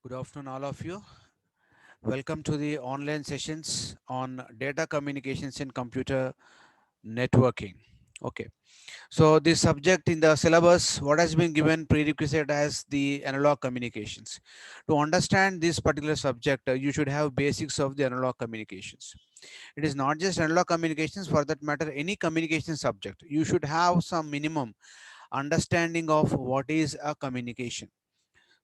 Good afternoon, all of you. Welcome to the online sessions on data communications and computer networking. Okay, so this subject in the syllabus, what has been given prerequisite as the analog communications. To understand this particular subject, you should have basics of the analog communications. It is not just analog communications, for that matter, any communication subject. You should have some minimum understanding of what is a communication.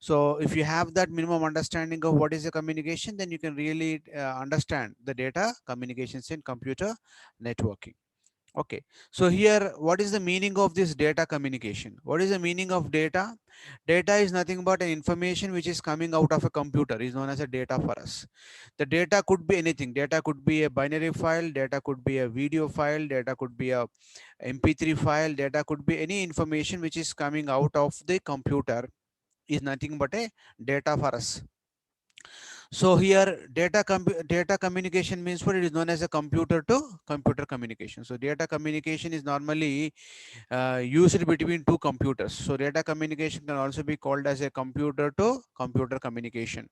So if you have that minimum understanding of what is a communication, then you can really understand the data communications in computer networking. Okay, so here, what is the meaning of this data communication? What is the meaning of data? Data is nothing but an information which is coming out of a computer, is known as a data for us. The data could be anything. Data could be a binary file, data could be a video file, data could be a MP3 file, data could be any information which is coming out of the computer, is nothing but a data for us. So here data communication means what? It is known as a computer to computer communication. So data communication is normally used between two computers. So data communication can also be called as a computer to computer communication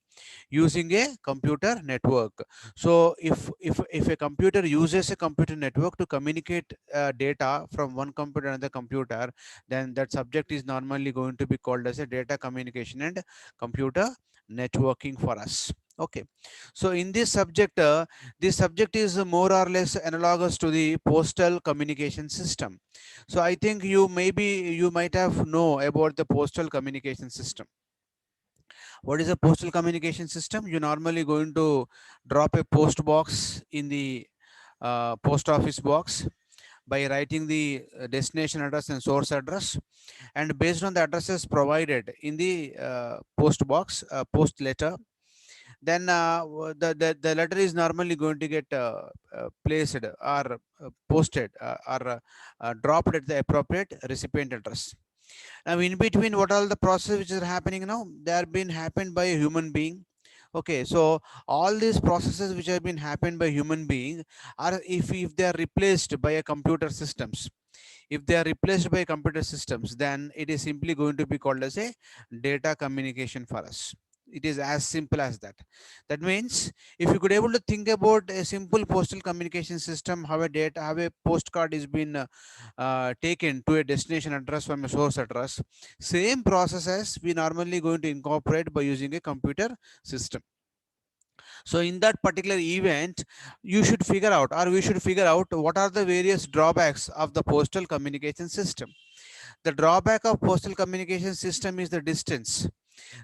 using a computer network. So if a computer uses a computer network to communicate data from one computer to another computer, then that subject is normally going to be called as a data communication and computer networking for us. Okay, so in this subject is more or less analogous to the postal communication system. So I think you might have know about the postal communication system. What is a postal communication system? You normally going to drop a post box in the post office box by writing the destination address and source address, and based on the addresses provided in the post box, post letter, then the letter is normally going to get placed or posted or dropped at the appropriate recipient address. Now, in between, what all the process which are happening now, they are being happened by a human being. Okay, so all these processes which have been happened by human being are, if they are replaced by a computer systems, if they are replaced by computer systems, then it is simply going to be called as a data communication for us. It is as simple as that. That means, if you could able to think about a simple postal communication system, how a postcard is been taken to a destination address from a source address, same process as we normally going to incorporate by using a computer system. So in that particular event, you should figure out, or we should figure out, what are the various drawbacks of the postal communication system. The drawback of postal communication system is the distance.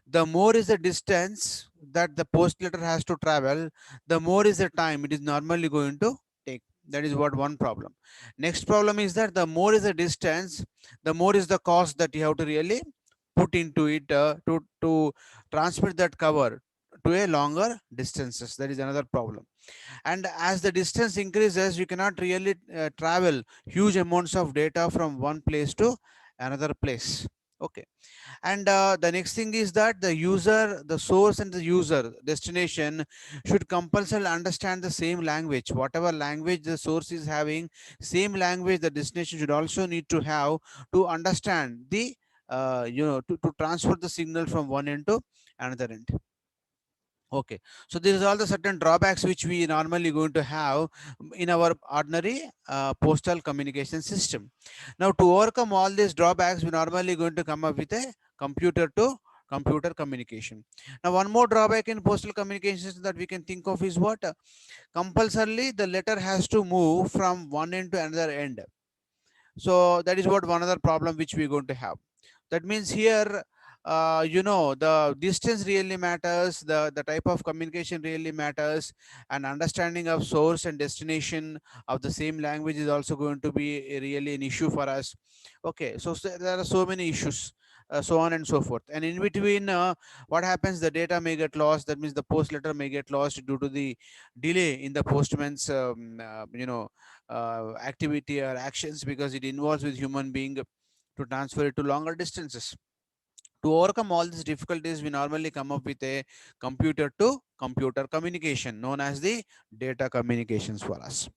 The more is the distance that the post letter has to travel, the more is the time it is normally going to take. That is what one problem. Next problem is that the more is the distance, the more is the cost that you have to really put into it to transmit that cover to a longer distances. That is another problem. And as the distance increases, you cannot really travel huge amounts of data from one place to another place. Okay, and the next thing is that the source and the user destination should compulsorily understand the same language. Whatever language the source is having, same language the destination should also need to have to understand the to transfer the signal from one end to another end. Okay, so these are all the certain drawbacks which we normally going to have in our ordinary postal communication system. Now, to overcome all these drawbacks, we normally going to come up with a computer to computer communication. Now, one more drawback in postal communication system that we can think of is what? Compulsorily, the letter has to move from one end to another end. So that is what one other problem which we're going to have. That means here, the distance really matters, the type of communication really matters, and understanding of source and destination of the same language is also going to be really an issue for us. Okay, so there are so many issues, so on and so forth. And in between, what happens, the data may get lost. That means the post letter may get lost due to the delay in the postman's activity or actions, because it involves with human being to transfer it to longer distances. To overcome all these difficulties, we normally come up with a computer to computer communication known as the data communications for us.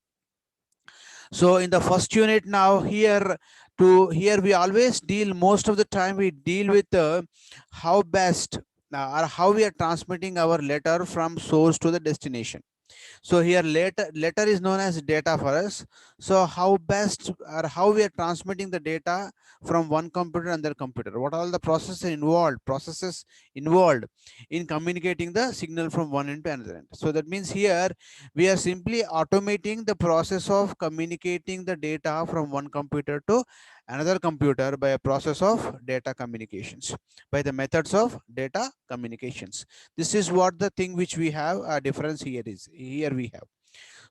So in the first unit, now here we always deal, most of the time we deal with how best or how we are transmitting our letter from source to the destination. So here letter is known as data for us. So how best or how we are transmitting the data from one computer to another computer? What are all the processes involved in communicating the signal from one end to another end? So that means here we are simply automating the process of communicating the data from one computer to another computer by a process of data communications, by the methods of data communications. This is what the thing which we have a difference here is. Here we have.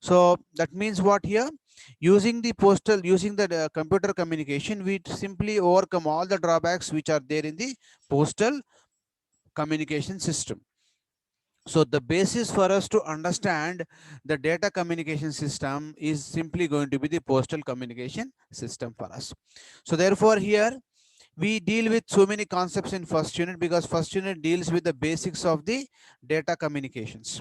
So that means what here? Using the computer communication, we simply overcome all the drawbacks which are there in the postal communication system. So the basis for us to understand the data communication system is simply going to be the postal communication system for us. So therefore here we deal with so many concepts in first unit, because first unit deals with the basics of the data communications.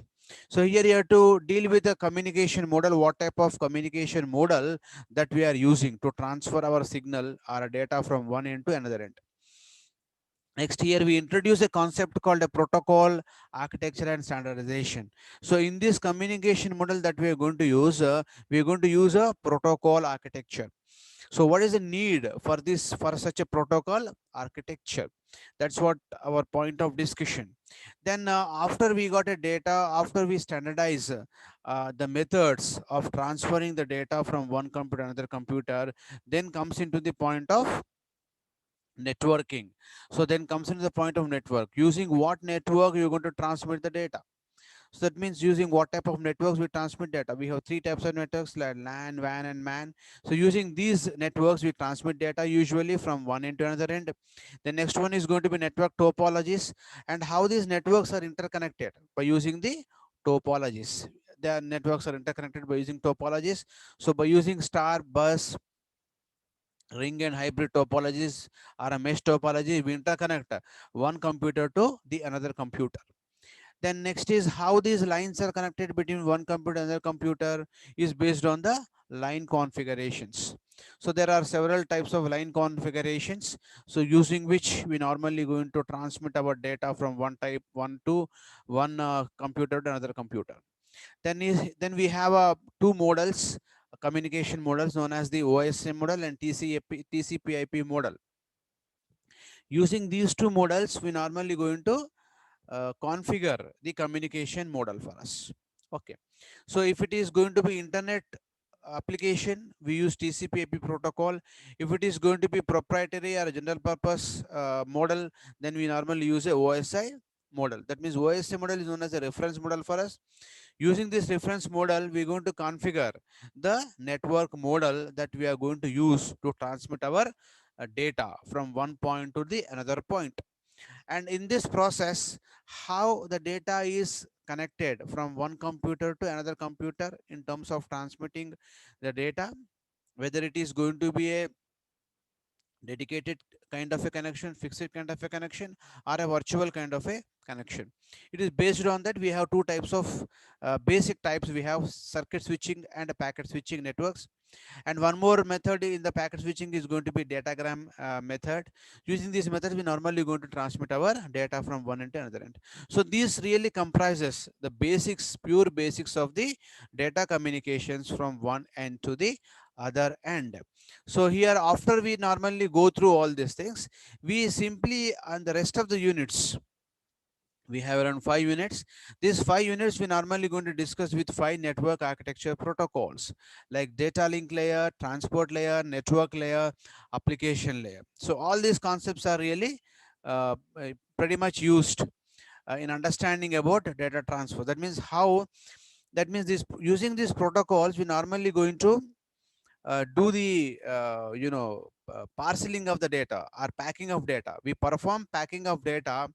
So here you have to deal with the communication model, what type of communication model that we are using to transfer our signal or data from one end to another end. Next, here we introduce a concept called a protocol architecture and standardization. So in this communication model that we are going to use, we are going to use a protocol architecture. So what is the need for this, for such a protocol architecture? That's what our point of discussion. Then after we got a data, after we standardize the methods of transferring the data from one computer to another computer, then comes into the point of networking. So then comes into the point of network. Using what network you're going to transmit the data? So that means using what type of networks we transmit data. We have three types of networks like LAN, WAN, and MAN. So using these networks, we transmit data usually from one end to another end. The next one is going to be network topologies and how these networks are interconnected by using the topologies. The networks are interconnected by using topologies. So by using star, bus, ring and hybrid topologies or a mesh topology, we interconnect one computer to the another computer. Then next is how these lines are connected between one computer and another computer is based on the line configurations. So there are several types of line configurations. So using which we normally going to transmit our data from one to one computer to another computer. Then we have two models, communication models known as the OSM model and TCP/IP model. Using these two models, we normally going to configure the communication model for us. Okay, so if it is going to be internet application, we use TCP/IP protocol. If it is going to be proprietary or general purpose model, then we normally use a OSI model. That means OSI model is known as a reference model for us. Using this reference model, we're going to configure the network model that we are going to use to transmit our data from one point to the another point. And in this process, how the data is connected from one computer to another computer in terms of transmitting the data, whether it is going to be a dedicated kind of a connection, fixed kind of a connection, or a virtual kind of a connection. It is based on that we have two types of basic types. We have circuit switching and packet switching networks. And one more method in the packet switching is going to be datagram method. Using this method, we normally going to transmit our data from one end to another end. So this really comprises the basics, pure basics of the data communications from one end to the other end. So here, after we normally go through all these things, we simply on the rest of the units, we have around 5 units. These 5 units we normally going to discuss with 5 network architecture protocols like data link layer, transport layer, network layer, application layer. So all these concepts are really pretty much used in understanding about data transfer. That means how, that means this using these protocols we normally going to do the parceling of the data or packing of data. We perform packing of data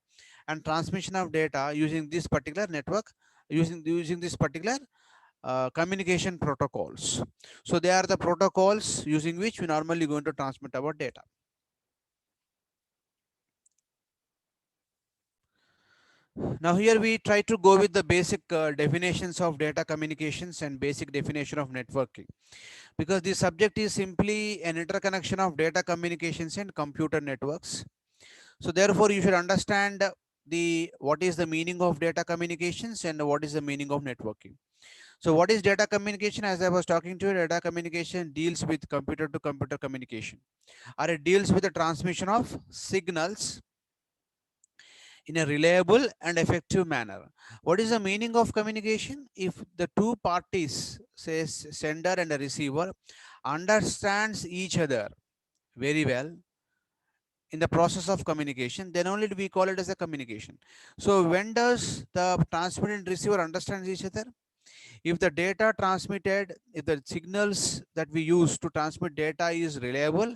and transmission of data using this particular network, using this particular communication protocols. So they are the protocols using which we normally going to transmit our data. Now here we try to go with the basic definitions of data communications and basic definition of networking, because the subject is simply an interconnection of data communications and computer networks. So therefore you should understand the what is the meaning of data communications and what is the meaning of networking. So what is data communication? As I was talking to you, data communication deals with computer to computer communication, or it deals with the transmission of signals in a reliable and effective manner. What is the meaning of communication? If the two parties, says sender and a receiver, understands each other very well in the process of communication, then only do we call it as a communication. So when does the transmitter and receiver understand each other? If the data transmitted, if the signals that we use to transmit data is reliable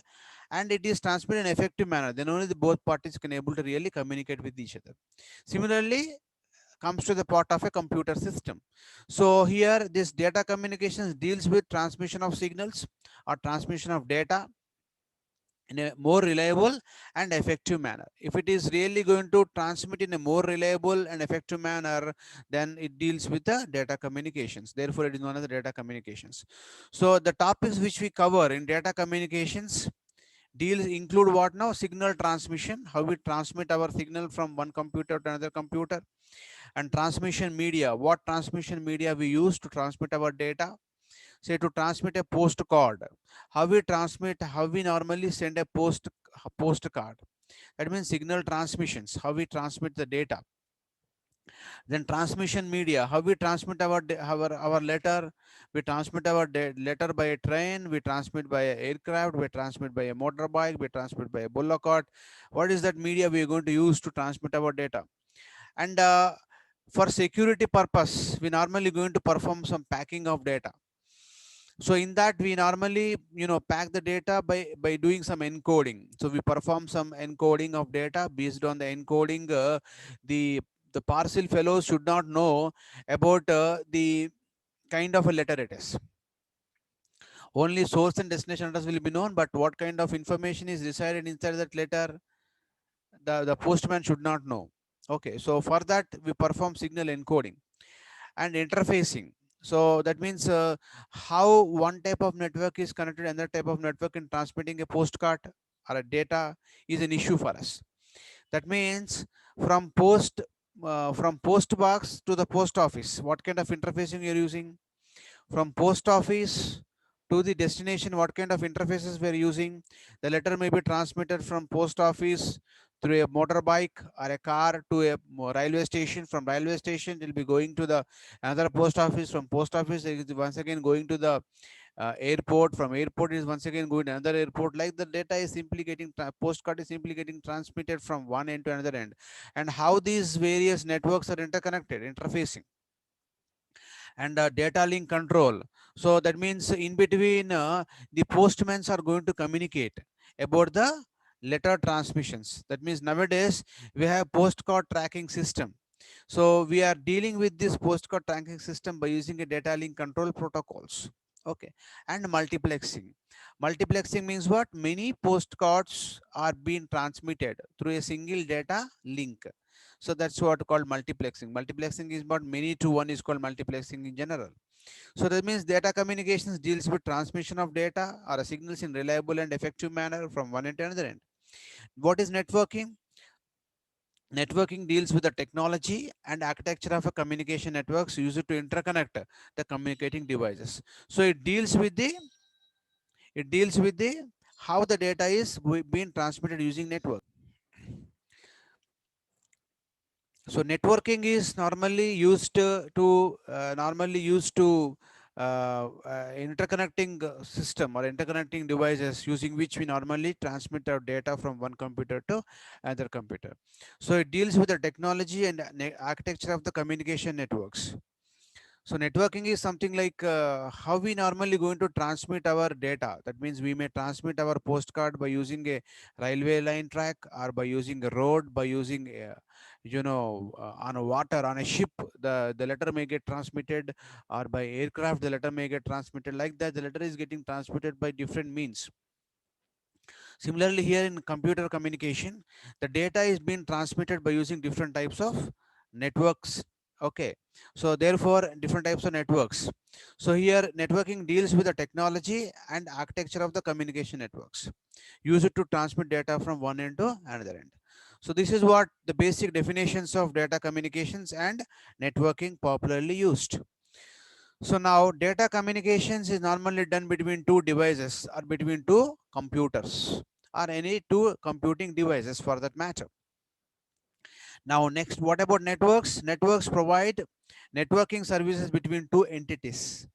and it is transmitted in an effective manner, then only the both parties can able to really communicate with each other. Similarly, comes to the part of a computer system. So here this data communications deals with transmission of signals or transmission of data in a more reliable and effective manner. If it is really going to transmit in a more reliable and effective manner, then it deals with the data communications. Therefore, it is one of the data communications. So the topics which we cover in data communications deals include what now? Signal transmission, how we transmit our signal from one computer to another computer, and transmission media, what transmission media we use to transmit our data. Say to transmit a postcard, how we transmit, how we normally send a postcard. That means signal transmissions, how we transmit the data. Then transmission media, how we transmit our letter. We transmit our letter by a train, we transmit by an aircraft, we transmit by a motorbike, we transmit by a bullock cart. What is that media we are going to use to transmit our data? And for security purpose, we normally going to perform some packing of data. So in that we normally pack the data by doing some encoding. So we perform some encoding of data. Based on the encoding, the parcel fellows should not know about the kind of a letter it is. Only source and destination address will be known, but what kind of information is resided inside that letter, the postman should not know. Okay, so for that we perform signal encoding and interfacing. So that means how one type of network is connected to another type of network in transmitting a postcard or a data is an issue for us. That means from post box to the post office, what kind of interfacing you're using? From post office to the destination, what kind of interfaces we're using? The letter may be transmitted from post office through a motorbike or a car to a railway station. From railway station it will be going to the another post office. From post office it is once again going to the airport. From airport is once again going to another airport. Like the data is simply getting postcard is simply getting transmitted from one end to another end. And how these various networks are interconnected, interfacing, and data link control. So that means in between the postmans are going to communicate about the letter transmissions. That means nowadays we have postcard tracking system. So we are dealing with this postcard tracking system by using a data link control protocols. Okay, and multiplexing. Multiplexing means what? Many postcards are being transmitted through a single data link. So that's what called multiplexing. Multiplexing is about many to one is called multiplexing in general. So that means data communications deals with transmission of data or signals in reliable and effective manner from one end to another end. What is networking? Networking deals with the technology and architecture of a communication networks used to interconnect the communicating devices. So it deals with the how the data is being transmitted using network. So networking is normally used to interconnecting system or interconnecting devices using which we normally transmit our data from one computer to another computer. So it deals with the technology and architecture of the communication networks. So networking is something like how we normally going to transmit our data. That means we may transmit our postcard by using a railway line track, or by using a road, by using on a water, on a ship. The letter may get transmitted, or by aircraft the letter may get transmitted. Like that, the letter is getting transmitted by different means. Similarly, here in computer communication, the data is being transmitted by using different types of networks. Okay, so therefore, different types of networks. So here, networking deals with the technology and architecture of the communication networks. Use it to transmit data from one end to another end. So this is what the basic definitions of data communications and networking popularly used. So now data communications is normally done between two devices or between two computers or any two computing devices for that matter. Now next, what about networks? Networks provide networking services between two entities,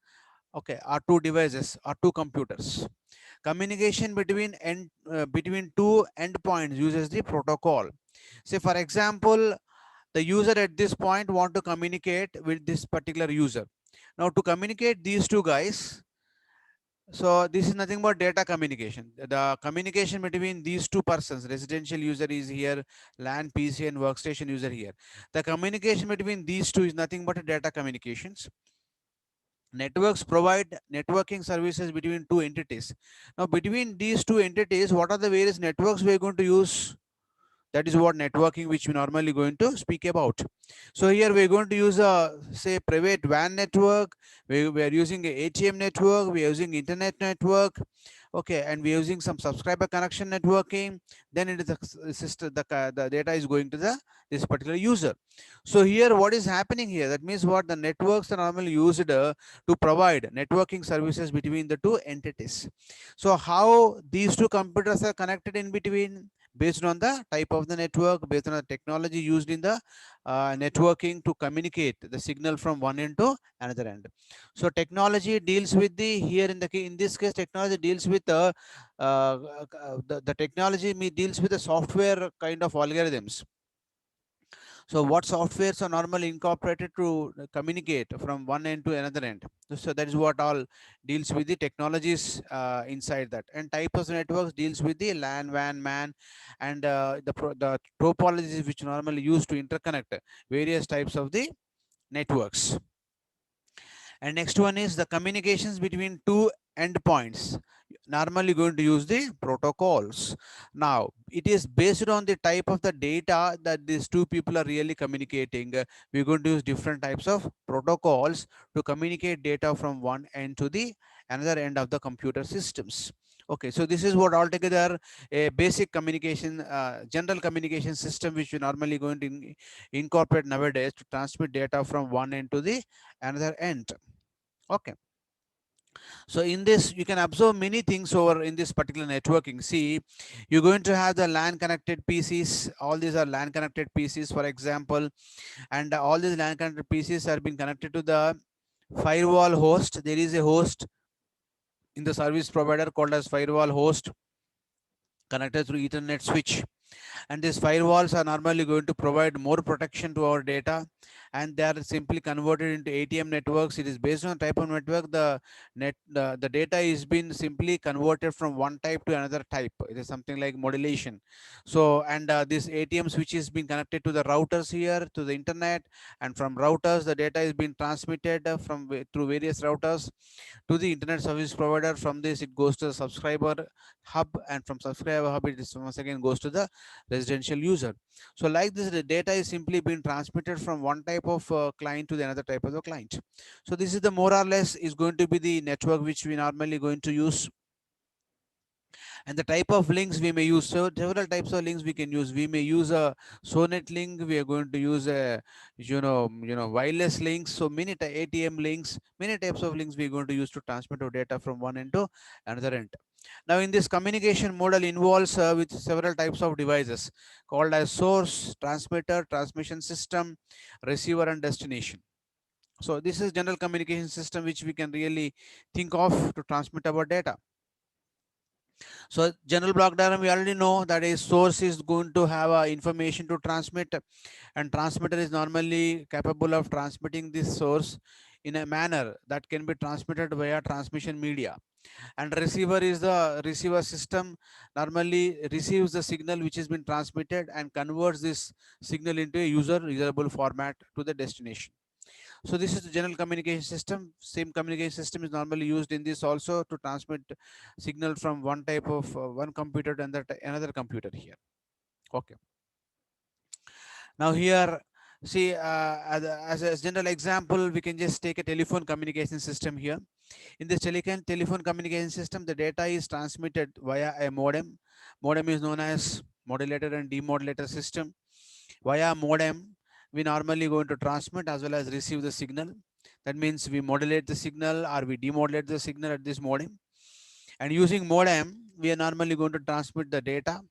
okay, or two devices or two computers. Communication between two endpoints uses the protocol. Say for example, the user at this point want to communicate with this particular user. Now to communicate these two guys, so this is nothing but data communication. The communication between these two persons, residential user is here, LAN, PC and workstation user here. The communication between these two is nothing but a data communications. Networks provide networking services between two entities. Now between these two entities, what are the various networks we are going to use? That is what networking which we normally going to speak about. So here we're going to use a say private WAN network. We are using a ATM network. We are using internet network. Okay, and we're using some subscriber connection networking. Then it is the system. The data is going to the this particular user. So here, what is happening here? That means what the networks are normally used to provide networking services between the two entities. So how these two computers are connected in between? Based on the type of the network, based on the technology used in the networking to communicate the signal from one end to another end. So technology deals with the here in this case technology deals with the technology deals with the software kind of algorithms. So what softwares are normally incorporated to communicate from one end to another end. So that is what all deals with the technologies inside that. And types of networks deals with the LAN, WAN, MAN, and the topologies which normally used to interconnect various types of the networks. And next one is the communications between two endpoints. Normally going to use the protocols. Now, it is based on the type of the data that these two people are really communicating. We're going to use different types of protocols to communicate data from one end to the another end of the computer systems. Okay, so this is what altogether a basic communication, general communication system which we normally going to incorporate nowadays to transmit data from one end to the another end. Okay, so in this you can observe many things over in this particular networking. See, you're going to have the LAN connected PCs. All these are LAN connected PCs, for example, and all these LAN connected PCs are being connected to the firewall host. There is a host in the service provider called as firewall host connected through Ethernet switch, and these firewalls are normally going to provide more protection to our data, and they are simply converted into ATM networks. It is based on type of network. The data is been simply converted from one type to another type. It is something like modulation. So and this ATM switch is being connected to the routers here to the internet, and from routers the data is being transmitted through various routers to the internet service provider. From this it goes to the subscriber hub, and from subscriber hub it is once again goes to the residential user. So like this, the data is simply being transmitted from one type of client to the another type of the client. So this is the more or less is going to be the network which we normally going to use. And the type of links we may use, so several types of links we can use. We may use a sonet link, we are going to use a wireless links. So many ATM links, many types of links we're going to use to transmit our data from one end to another end. Now in this communication model involves with several types of devices called as source, transmitter, transmission system, receiver and destination. So this is general communication system which we can really think of to transmit our data. So general block diagram, we already know that a source is going to have information to transmit, and transmitter is normally capable of transmitting this source in a manner that can be transmitted via transmission media. And receiver is the receiver system, normally receives the signal which has been transmitted and converts this signal into a user usable format to the destination. So this is the general communication system. Same communication system is normally used in this also to transmit signal from one type of one computer to another computer here. Okay. Now here See, as a general example, we can just take a telephone communication system here. In this telephone communication system, the data is transmitted via a modem. Modem is known as modulator and demodulator system. Via modem, we normally going to transmit as well as receive the signal. That means we modulate the signal or we demodulate the signal at this modem. And using modem, we are normally going to transmit the data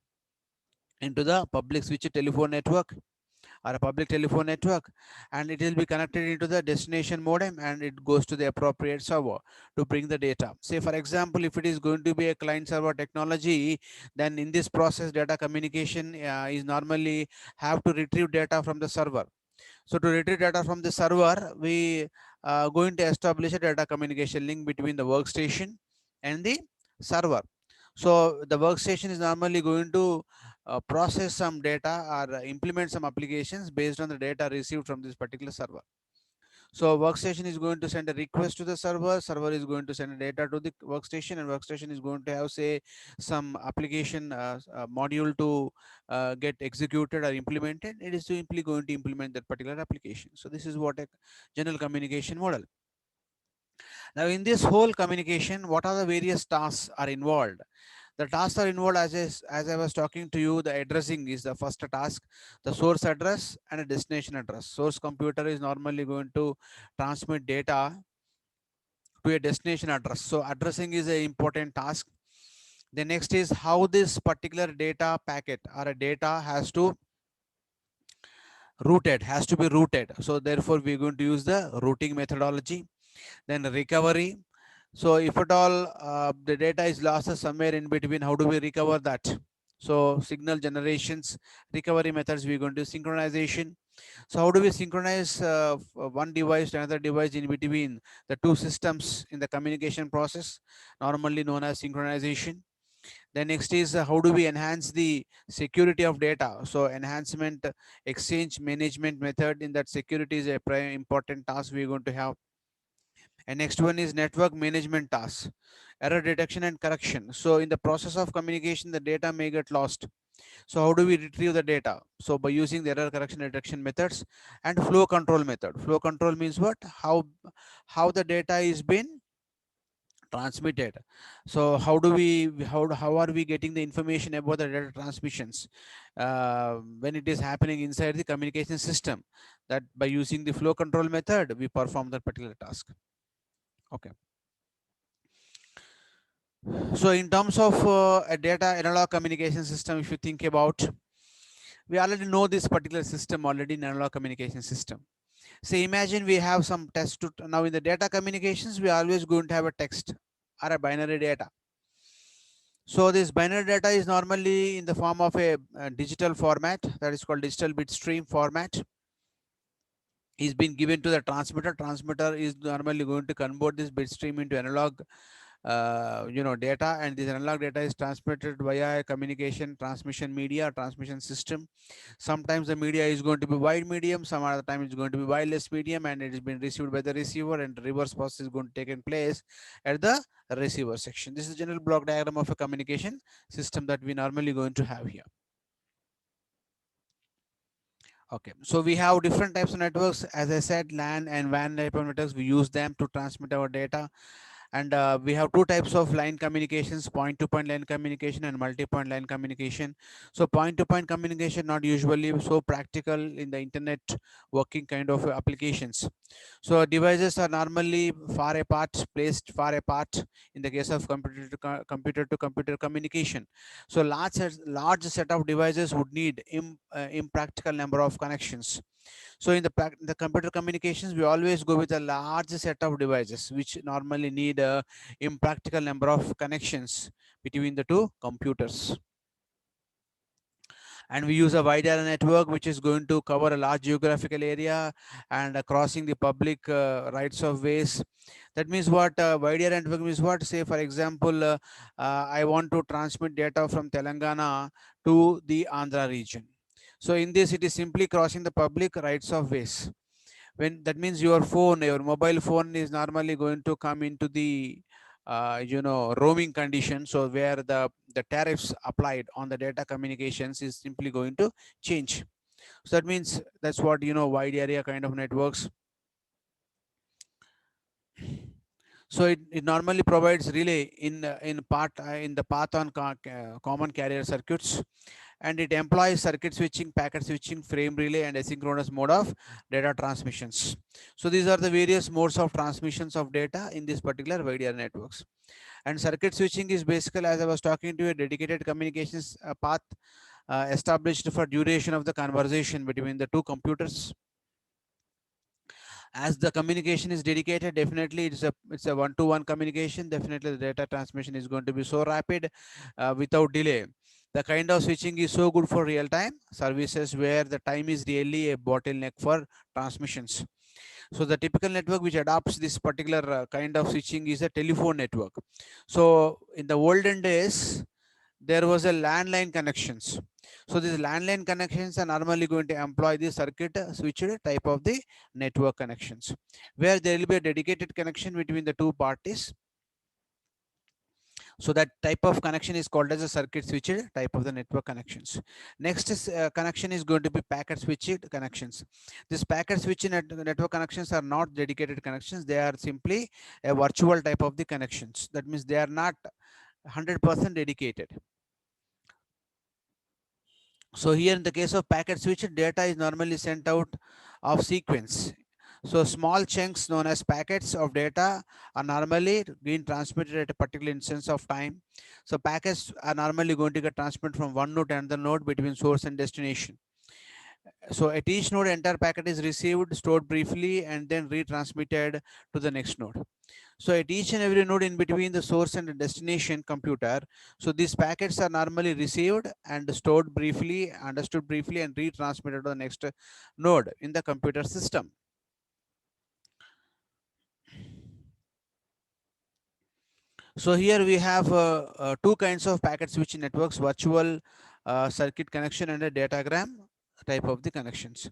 into the public switch telephone network or a public telephone network, and it will be connected into the destination modem and it goes to the appropriate server to bring the data. Say for example, if it is going to be a client server technology, then in this process data communication is normally have to retrieve data from the server. So to retrieve data from the server, we going to establish a data communication link between the workstation and the server. So the workstation is normally going to process some data or implement some applications based on the data received from this particular server. So workstation is going to send a request to the server. Server is going to send data to the workstation, and workstation is going to have say some application module to get executed or implemented. It is simply going to implement that particular application. So this is what a general communication model. Now in this whole communication, what are the various tasks are involved? The tasks are involved as I was talking to you. The addressing is the first task, the source address and a destination address. Source computer is normally going to transmit data to a destination address. So addressing is an important task. The next is how this particular data packet or a data has to be routed. So therefore we're going to use the routing methodology. Then recovery. So if at all the data is lost somewhere in between, how do we recover that? So signal generations, recovery methods, we're going to do synchronization. So how do we synchronize one device to another device in between the two systems in the communication process, normally known as synchronization. Then next is how do we enhance the security of data? So enhancement exchange management method in that security is a important task we're going to have. And next one is network management tasks, error detection and correction. So in the process of communication, the data may get lost. So how do we retrieve the data? So by using the error correction detection methods and flow control method. Flow control means what? How the data is been transmitted. So how are we getting the information about the data transmissions when it is happening inside the communication system? That by using the flow control method, we perform that particular task. Okay. So in terms of a data analog communication system, if you think about, we already know this particular system already in analog communication system. So imagine we have some text to now in the data communications, we are always going to have a text or a binary data. So this binary data is normally in the form of a digital format that is called digital bit stream format. Is been given to the transmitter. Transmitter is normally going to convert this bit stream into analog data, and this analog data is transmitted via a communication transmission media, transmission system. Sometimes the media is going to be wide medium, some other time it's going to be wireless medium, and it is being received by the receiver, and the reverse process is going to take in place at the receiver section. This is the general block diagram of a communication system that we normally going to have here. Okay, so we have different types of networks. As I said, LAN and WAN type of networks, we use them to transmit our data. And we have two types of line communications: point to point line communication and multi-point line communication. So point to point communication not usually so practical in the internet working kind of applications. So devices are normally far apart, placed far apart in the case of computer to computer to computer communication. So large set of devices would need impractical number of connections. So in the computer communications, we always go with a large set of devices, which normally need a impractical number of connections between the two computers. And we use a wide area network, which is going to cover a large geographical area and crossing the public rights of ways. That means what? Wide area network means what? Say, for example, I want to transmit data from Telangana to the Andhra region. So in this, it is simply crossing the public rights of ways. When that means your phone, your mobile phone is normally going to come into the roaming condition. So where the tariffs applied on the data communications is simply going to change. So that means that's what, wide area kind of networks. So it normally provides relay in the path on common carrier circuits, and it employs circuit switching, packet switching, frame relay, and asynchronous mode of data transmissions. So these are the various modes of transmissions of data in this particular wide area networks. And circuit switching is basically, as I was talking to you, a dedicated communications path established for duration of the conversation between the two computers. As the communication is dedicated, definitely it's a one-to-one communication. Definitely the data transmission is going to be so rapid, without delay. The kind of switching is so good for real-time services where the time is really a bottleneck for transmissions. So the typical network which adopts this particular kind of switching is a telephone network. So in the olden days, there was a landline connections. So these landline connections are normally going to employ the circuit switched type of the network connections, where there will be a dedicated connection between the two parties. So that type of connection is called as a circuit switched type of the network connections. Next is connection is going to be packet switched connections. This packet switched network connections are not dedicated connections. They are simply a virtual type of the connections. That means they are not 100% dedicated. So here in the case of packet switch, data is normally sent out of sequence. So small chunks known as packets of data are normally being transmitted at a particular instance of time. So packets are normally going to get transmitted from one node to another node between source and destination. So at each node, entire packet is received, stored briefly, and then retransmitted to the next node. So at each and every node in between the source and the destination computer, so these packets are normally received and stored briefly, understood briefly, and retransmitted to the next node in the computer system. So here we have two kinds of packet switch networks: virtual circuit connection and a datagram type of the connections.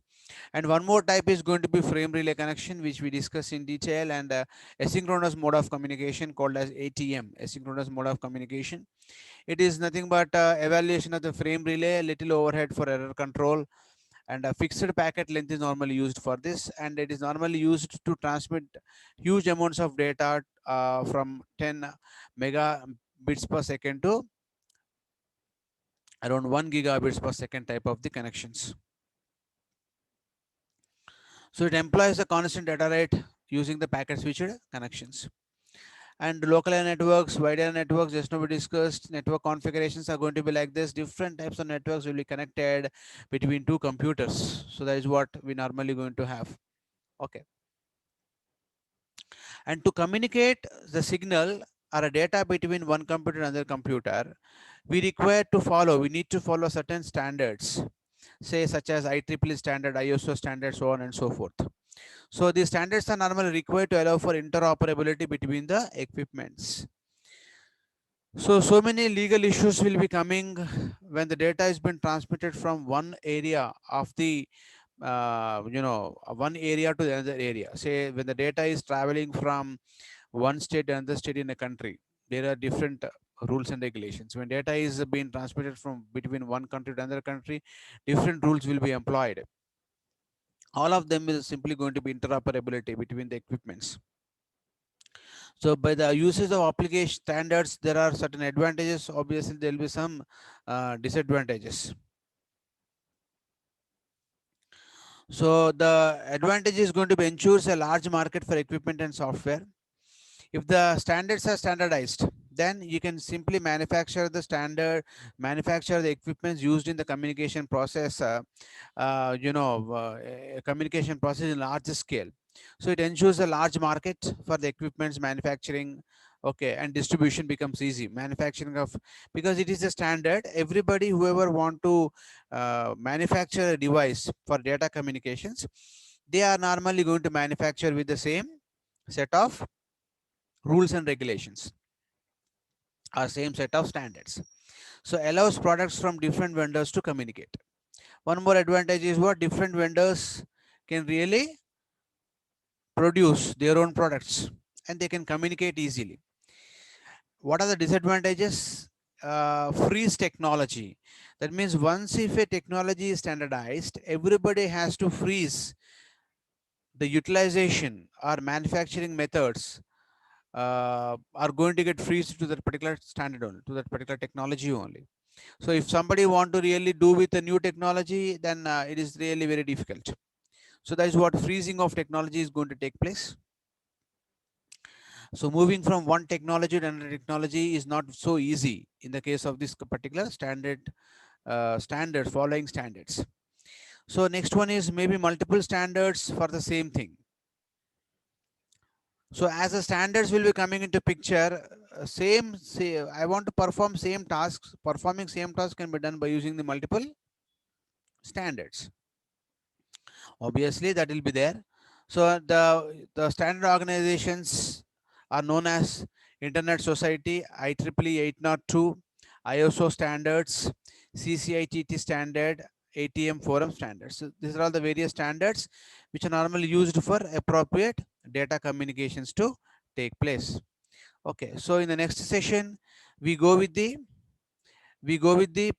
And one more type is going to be frame relay connection, which we discuss in detail, and asynchronous mode of communication called as ATM, asynchronous mode of communication. It is nothing but evaluation of the frame relay, little overhead for error control, and a fixed packet length is normally used for this, and it is normally used to transmit huge amounts of data from 10 megabits per second to around 1 gigabits per second type of the connections. So it employs a constant data rate using the packet switched connections. And local area networks, wide area networks, just now we discussed, network configurations are going to be like this. Different types of networks will be connected between two computers. So that is what we normally going to have. Okay. And to communicate the signal or a data between one computer and another computer, we need to follow certain standards, say such as IEEE standard, ISO standard, so on and so forth. So these standards are normally required to allow for interoperability between the equipments. So many legal issues will be coming when the data is being transmitted from one area of the, one area to another area. Say when the data is traveling from one state to another state in a country, there are different rules and regulations. When data is being transmitted from between one country to another country, different rules will be employed. All of them is simply going to be interoperability between the equipments. So by the usage of application standards, there are certain advantages. Obviously, there will be some disadvantages. So the advantage is going to be ensures a large market for equipment and software. If the standards are standardized, then you can simply manufacture the equipments used in the communication process, communication process in large scale. So it ensures a large market for the equipments manufacturing. Okay, and distribution becomes easy. Manufacturing of, because it is a standard, everybody whoever want to manufacture a device for data communications, they are normally going to manufacture with the same set of rules and regulations or same set of standards. So allows products from different vendors to communicate. One more advantage is what different vendors can really produce their own products and they can communicate easily. What are the disadvantages? freeze technology. That means once if a technology is standardized, everybody has to freeze the utilization or manufacturing methods are going to get freezed to that particular standard only, to that particular technology only. So if somebody want to really do with a new technology, then it is really very difficult. So that is what freezing of technology is going to take place. So moving from one technology to another technology is not so easy in the case of this particular standards, following standards. So next one is maybe multiple standards for the same thing. So as the standards will be coming into picture, say I want to perform same tasks. Performing same task can be done by using the multiple standards. Obviously, that will be there. So the standard organizations are known as Internet Society, IEEE 802, ISO standards, CCITT standard, ATM forum standards. So these are all the various standards which are normally used for appropriate data communications to take place. Okay, so in the next session, we go with the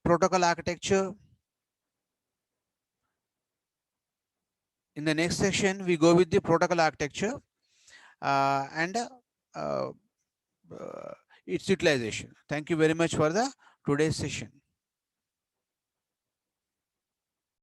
protocol architecture. In the next section, we go with the protocol architecture and uh, its utilization. Thank you very much for the today's session.